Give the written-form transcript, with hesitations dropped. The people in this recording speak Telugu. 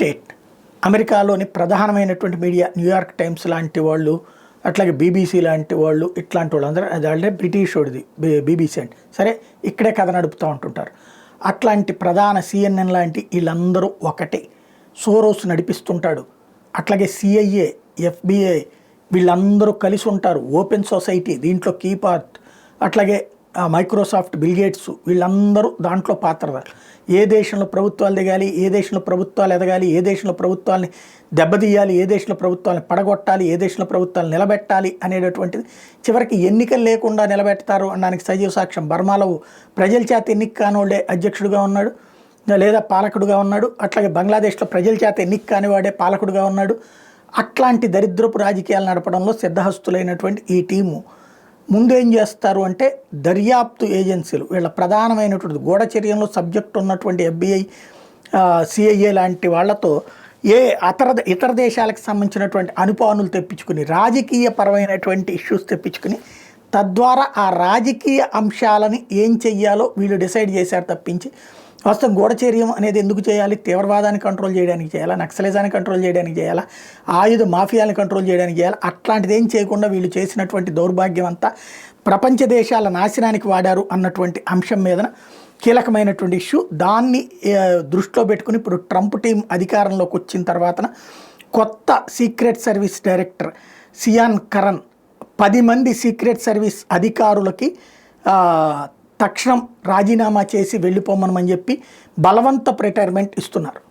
స్టేట్, అమెరికాలోని ప్రధానమైనటువంటి మీడియా న్యూయార్క్ టైమ్స్ లాంటి వాళ్ళు, అట్లాగే బీబీసీ లాంటి వాళ్ళు, ఇట్లాంటి వాళ్ళందరూ అది ఆల్రెడీ బ్రిటిష్ వాడిది బీబీసీ అంటే, సరే ఇక్కడే కథ నడుపుతూ ఉంటుంటారు. అట్లాంటి ప్రధాన సిఎన్ఎన్ లాంటి వీళ్ళందరూ ఒకటే, సోరోస్ నడిపిస్తుంటాడు. అట్లాగే సిఐఏ, ఎఫ్బిఐ వీళ్ళందరూ కలిసి ఉంటారు. ఓపెన్ సొసైటీ దీంట్లో కీ పార్ట్, అట్లాగే మైక్రోసాఫ్ట్, బిల్గేట్స్ వీళ్ళందరూ దాంట్లో పాత్రదారు. ఏ దేశంలో ప్రభుత్వాలు దిగాలి, ఏ దేశంలో ప్రభుత్వాలు ఎదగాలి, ఏ దేశంలో ప్రభుత్వాలని దెబ్బతీయాలి, ఏ దేశంలో ప్రభుత్వాలను పడగొట్టాలి, ఏ దేశంలో ప్రభుత్వాలు నిలబెట్టాలి అనేటటువంటిది చివరికి ఎన్నికలు లేకుండా నిలబెడతారు అనడానికి సజీవ సాక్ష్యం. బర్మాలో ప్రజల చేత ఎన్నిక కానివాడే అధ్యక్షుడిగా ఉన్నాడు లేదా పాలకుడుగా ఉన్నాడు. అట్లాగే బంగ్లాదేశ్లో ప్రజల చేత ఎన్నిక కానివాడే పాలకుడుగా ఉన్నాడు. అట్లాంటి దరిద్రపు రాజకీయాలు నడపడంలో సిద్ధహస్తులైనటువంటి ఈ టీము ముందు ఏం చేస్తారు అంటే, దర్యాప్తు ఏజెన్సీలు వీళ్ళ ప్రధానమైనటువంటి గూఢచర్యంలో సబ్జెక్ట్ ఉన్నటువంటి ఎఫ్బిఐ, సిఐఏ లాంటి వాళ్ళతో ఇతర దేశాలకు సంబంధించినటువంటి అనుపానులు తెప్పించుకుని, రాజకీయ పరమైనటువంటి ఇష్యూస్ తెప్పించుకుని, తద్వారా ఆ రాజకీయ అంశాలని ఏం చెయ్యాలో వీళ్ళు డిసైడ్ చేశారు తప్పించి, వాస్తవం గూఢచర్యం అనేది ఎందుకు చేయాలి? తీవ్రవాదాన్ని కంట్రోల్ చేయడానికి చేయాలా, నక్సలిజాన్ని కంట్రోల్ చేయడానికి చేయాలా, ఆయుధ మాఫియాని కంట్రోల్ చేయడానికి చేయాలా, అట్లాంటిది ఏం చేయకుండా వీళ్ళు చేసినటువంటి దౌర్భాగ్యం అంతా ప్రపంచ దేశాల నాశనానికి వాడారు అన్నటువంటి అంశం మీద కీలకమైనటువంటి ఇష్యూ. దాన్ని దృష్టిలో పెట్టుకుని ఇప్పుడు ట్రంప్ టీం అధికారంలోకి వచ్చిన తర్వాత కొత్త సీక్రెట్ సర్వీస్ డైరెక్టర్ సియాన్ కరన్ 10 మంది సీక్రెట్ సర్వీస్ అధికారులకి తక్షణం రాజీనామా చేసి వెళ్ళిపోమని చెప్పి బలవంతపు రిటైర్మెంట్ ఇస్తున్నారు.